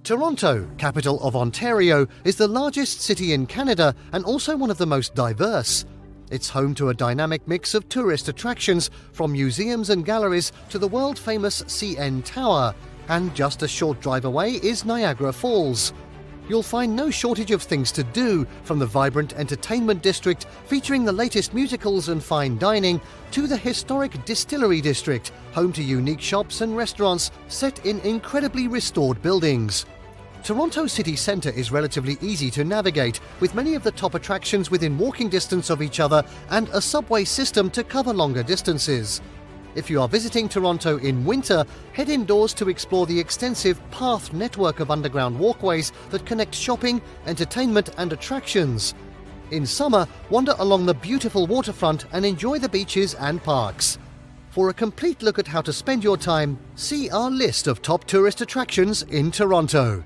Toronto, capital of Ontario, is the largest city in Canada and also one of the most diverse. It's home to a dynamic mix of tourist attractions, from museums and galleries to the world-famous CN Tower, and just a short drive away is Niagara Falls. You'll find no shortage of things to do, from the vibrant entertainment district featuring the latest musicals and fine dining, to the historic Distillery District, home to unique shops and restaurants set in incredibly restored buildings. Toronto city centre is relatively easy to navigate, with many of the top attractions within walking distance of each other and a subway system to cover longer distances. If you are visiting Toronto in winter, head indoors to explore the extensive path network of underground walkways that connect shopping, entertainment and attractions. In summer, wander along the beautiful waterfront and enjoy the beaches and parks. For a complete look at how to spend your time, see our list of top tourist attractions in Toronto.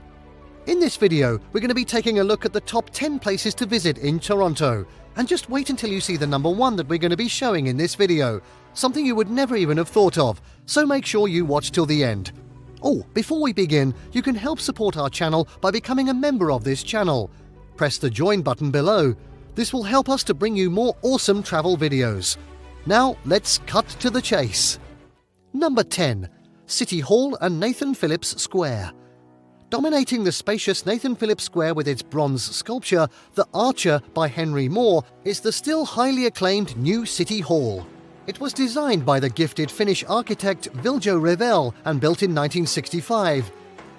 In this video, we're going to be taking a look at the top 10 places to visit in Toronto. And just wait until you see the number 1 that we're going to be showing in this video. Something you would never even have thought of, so make sure you watch till the end. Oh, before we begin, you can help support our channel by becoming a member of this channel. Press the join button below. This will help us to bring you more awesome travel videos. Now, let's cut to the chase. Number 10. City Hall and Nathan Phillips Square. Dominating the spacious Nathan Phillips Square with its bronze sculpture, The Archer by Henry Moore, is the still highly acclaimed new City Hall. It was designed by the gifted Finnish architect Viljo Revel and built in 1965.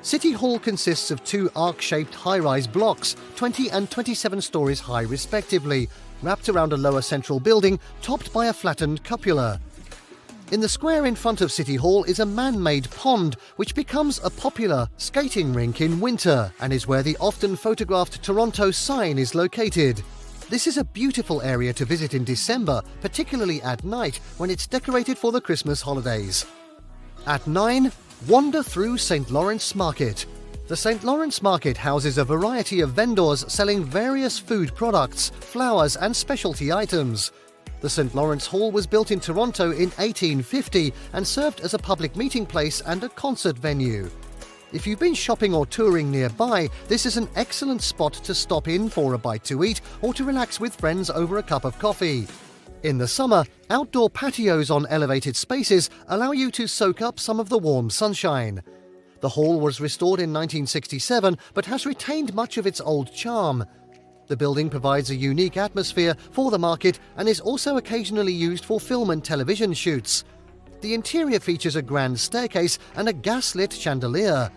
City Hall consists of 2 arc-shaped high-rise blocks, 20 and 27 stories high respectively, wrapped around a lower central building topped by a flattened cupola. In the square in front of City Hall is a man-made pond, which becomes a popular skating rink in winter and is where the often photographed Toronto sign is located. This is a beautiful area to visit in December, particularly at night when it's decorated for the Christmas holidays. At 9, wander through St. Lawrence Market. The St. Lawrence Market houses a variety of vendors selling various food products, flowers and specialty items. The St. Lawrence Hall was built in Toronto in 1850 and served as a public meeting place and a concert venue. If you've been shopping or touring nearby, this is an excellent spot to stop in for a bite to eat or to relax with friends over a cup of coffee. In the summer, outdoor patios on elevated spaces allow you to soak up some of the warm sunshine. The hall was restored in 1967 but has retained much of its old charm. The building provides a unique atmosphere for the market and is also occasionally used for film and television shoots. The interior features a grand staircase and a gas-lit chandelier.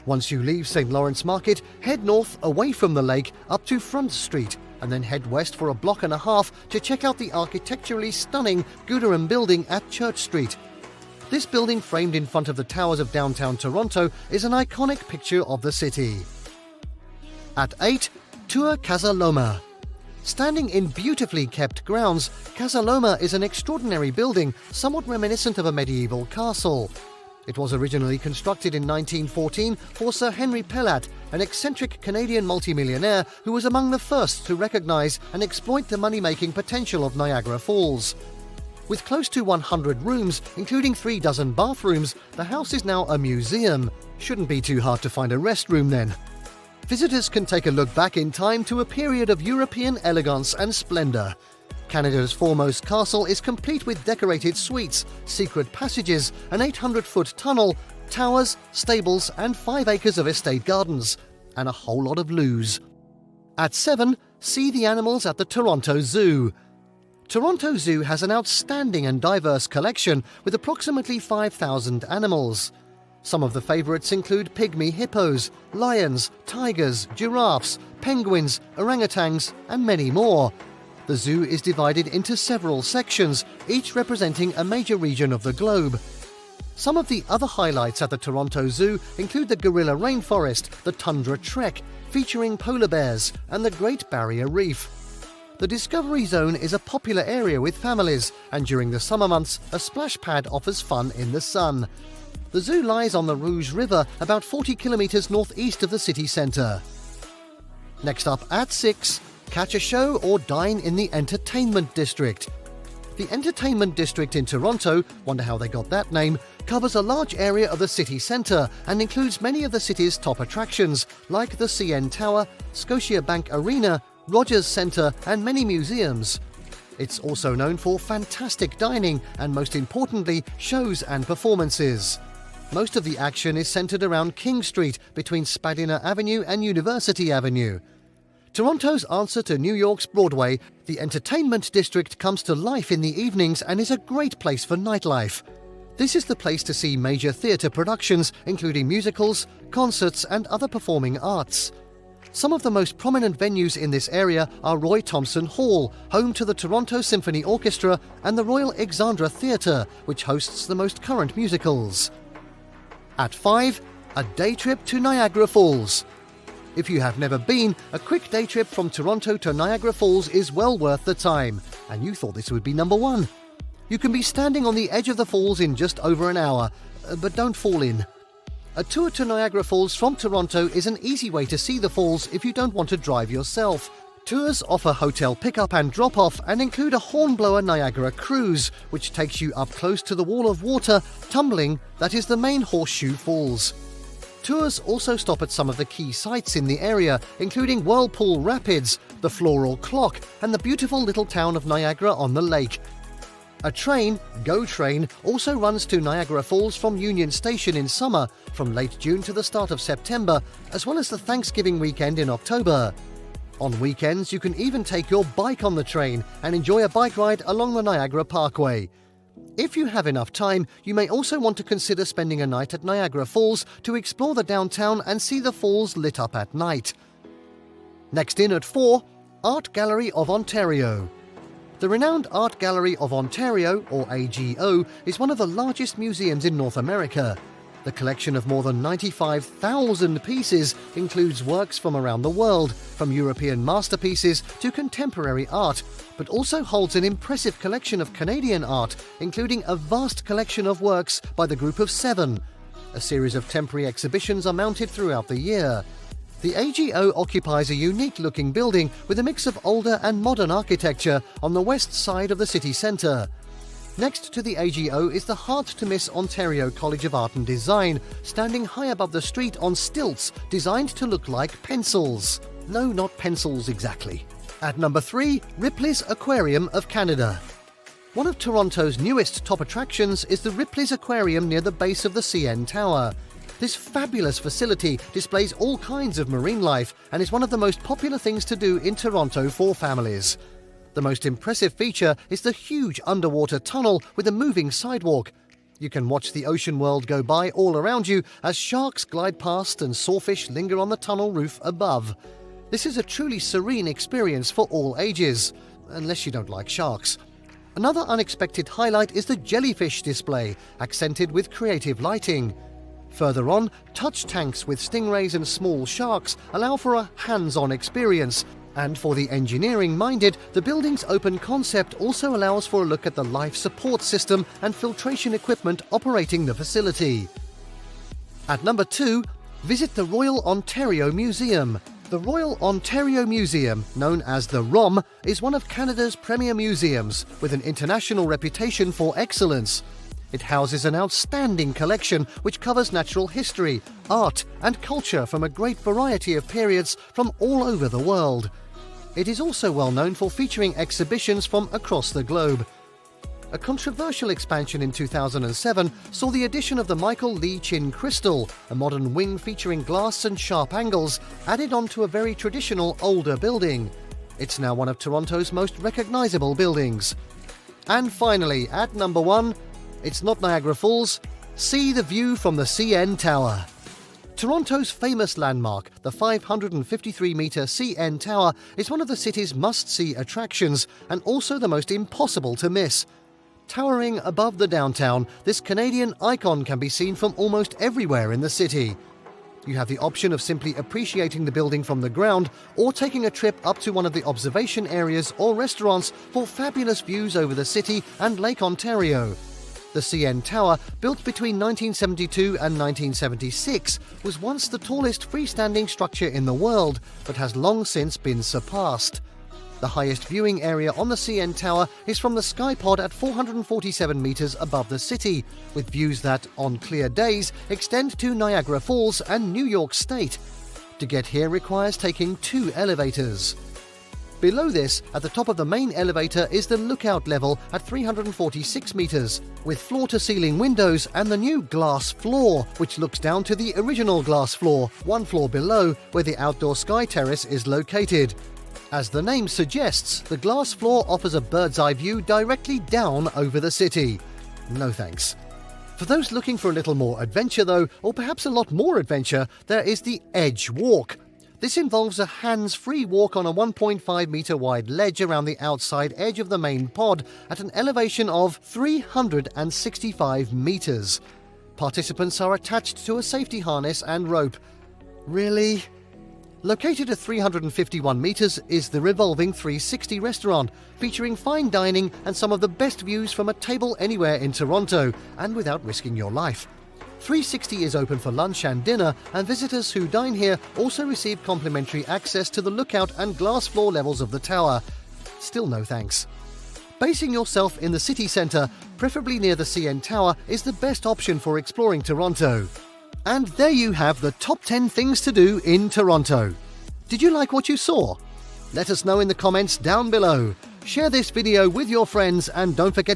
Once you leave St. Lawrence Market, head north away from the lake up to Front Street and then head west for a block and a half to check out the architecturally stunning Gooderham building at Church Street. This building, framed in front of the towers of downtown Toronto, is an iconic picture of the city. At 8, tour Casa Loma. Standing in beautifully kept grounds, Casa Loma is an extraordinary building, somewhat reminiscent of a medieval castle. It was originally constructed in 1914 for Sir Henry Pellat, an eccentric Canadian multimillionaire who was among the first to recognize and exploit the money-making potential of Niagara Falls. With close to 100 rooms, including 36 bathrooms, the house is now a museum. Shouldn't be too hard to find a restroom then. Visitors can take a look back in time to a period of European elegance and splendour. Canada's foremost castle is complete with decorated suites, secret passages, an 800-foot tunnel, towers, stables and 5 acres of estate gardens, and a whole lot of loos. At 7, see the animals at the Toronto Zoo. Toronto Zoo has an outstanding and diverse collection with approximately 5,000 animals. Some of the favourites include pygmy hippos, lions, tigers, giraffes, penguins, orangutans, and many more. The zoo is divided into several sections, each representing a major region of the globe. Some of the other highlights at the Toronto Zoo include the gorilla rainforest, the Tundra Trek, featuring polar bears, and the Great Barrier Reef. The Discovery Zone is a popular area with families, and during the summer months, a splash pad offers fun in the sun. The zoo lies on the Rouge River, about 40 kilometres northeast of the city centre. Next up at 6, catch a show or dine in the Entertainment District. The Entertainment District in Toronto, wonder how they got that name, covers a large area of the city centre and includes many of the city's top attractions, like the CN Tower, Scotiabank Arena, Rogers Centre and many museums. It's also known for fantastic dining and, most importantly, shows and performances. Most of the action is centred around King Street between Spadina Avenue and University Avenue. Toronto's answer to New York's Broadway, the entertainment district comes to life in the evenings and is a great place for nightlife. This is the place to see major theatre productions, including musicals, concerts and other performing arts. Some of the most prominent venues in this area are Roy Thomson Hall, home to the Toronto Symphony Orchestra, and the Royal Alexandra Theatre, which hosts the most current musicals. At 5, a day trip to Niagara Falls. If you have never been, a quick day trip from Toronto to Niagara Falls is well worth the time, and you thought this would be number 1. You can be standing on the edge of the falls in just over an hour, but don't fall in. A tour to Niagara Falls from Toronto is an easy way to see the falls if you don't want to drive yourself. Tours offer hotel pickup and drop-off and include a Hornblower Niagara cruise, which takes you up close to the wall of water, tumbling, that is the main Horseshoe Falls. Tours also stop at some of the key sites in the area, including Whirlpool Rapids, the Floral Clock, and the beautiful little town of Niagara-on-the-Lake. A train, GO Train, also runs to Niagara Falls from Union Station in summer, from late June to the start of September, as well as the Thanksgiving weekend in October. On weekends, you can even take your bike on the train and enjoy a bike ride along the Niagara Parkway. If you have enough time, you may also want to consider spending a night at Niagara Falls to explore the downtown and see the falls lit up at night. Next in at 4, Art Gallery of Ontario. The renowned Art Gallery of Ontario, or AGO, is one of the largest museums in North America. The collection of more than 95,000 pieces includes works from around the world, from European masterpieces to contemporary art, but also holds an impressive collection of Canadian art, including a vast collection of works by the Group of Seven. A series of temporary exhibitions are mounted throughout the year. The AGO occupies a unique-looking building with a mix of older and modern architecture on the west side of the city centre. Next to the AGO is the hard-to-miss Ontario College of Art and Design, standing high above the street on stilts designed to look like pencils. No, not pencils exactly. At number 3, Ripley's Aquarium of Canada. One of Toronto's newest top attractions is the Ripley's Aquarium near the base of the CN Tower. This fabulous facility displays all kinds of marine life and is one of the most popular things to do in Toronto for families. The most impressive feature is the huge underwater tunnel with a moving sidewalk. You can watch the ocean world go by all around you as sharks glide past and sawfish linger on the tunnel roof above. This is a truly serene experience for all ages, unless you don't like sharks. Another unexpected highlight is the jellyfish display, accented with creative lighting. Further on, touch tanks with stingrays and small sharks allow for a hands-on experience. And for the engineering-minded, the building's open concept also allows for a look at the life support system and filtration equipment operating the facility. At number 2, visit the Royal Ontario Museum. The Royal Ontario Museum, known as the ROM, is one of Canada's premier museums, with an international reputation for excellence. It houses an outstanding collection which covers natural history, art, and culture from a great variety of periods from all over the world. It is also well known for featuring exhibitions from across the globe. A controversial expansion in 2007 saw the addition of the Michael Lee Chin Crystal, a modern wing featuring glass and sharp angles, added onto a very traditional older building. It's now one of Toronto's most recognizable buildings. And finally, at number 1, it's not Niagara Falls, see the view from the CN Tower. Toronto's famous landmark, the 553-metre CN Tower, is one of the city's must-see attractions and also the most impossible to miss. Towering above the downtown, this Canadian icon can be seen from almost everywhere in the city. You have the option of simply appreciating the building from the ground or taking a trip up to one of the observation areas or restaurants for fabulous views over the city and Lake Ontario. The CN Tower, built between 1972 and 1976, was once the tallest freestanding structure in the world, but has long since been surpassed. The highest viewing area on the CN Tower is from the Sky Pod at 447 metres above the city, with views that, on clear days, extend to Niagara Falls and New York State. To get here requires taking 2 elevators. Below this, at the top of the main elevator, is the lookout level at 346 metres, with floor-to-ceiling windows and the new glass floor, which looks down to the original glass floor, 1 floor below, where the outdoor sky terrace is located. As the name suggests, the glass floor offers a bird's-eye view directly down over the city. No thanks. For those looking for a little more adventure though, or perhaps a lot more adventure, there is the Edge Walk. This involves a hands-free walk on a 1.5 metre wide ledge around the outside edge of the main pod at an elevation of 365 metres. Participants are attached to a safety harness and rope. Really? Located at 351 metres is the Revolving 360 restaurant, featuring fine dining and some of the best views from a table anywhere in Toronto, and without risking your life. 360 is open for lunch and dinner, and visitors who dine here also receive complimentary access to the lookout and glass floor levels of the tower. Still no thanks. Basing yourself in the city centre, preferably near the CN Tower, is the best option for exploring Toronto. And there you have the top 10 things to do in Toronto. Did you like what you saw? Let us know in the comments down below. Share this video with your friends and don't forget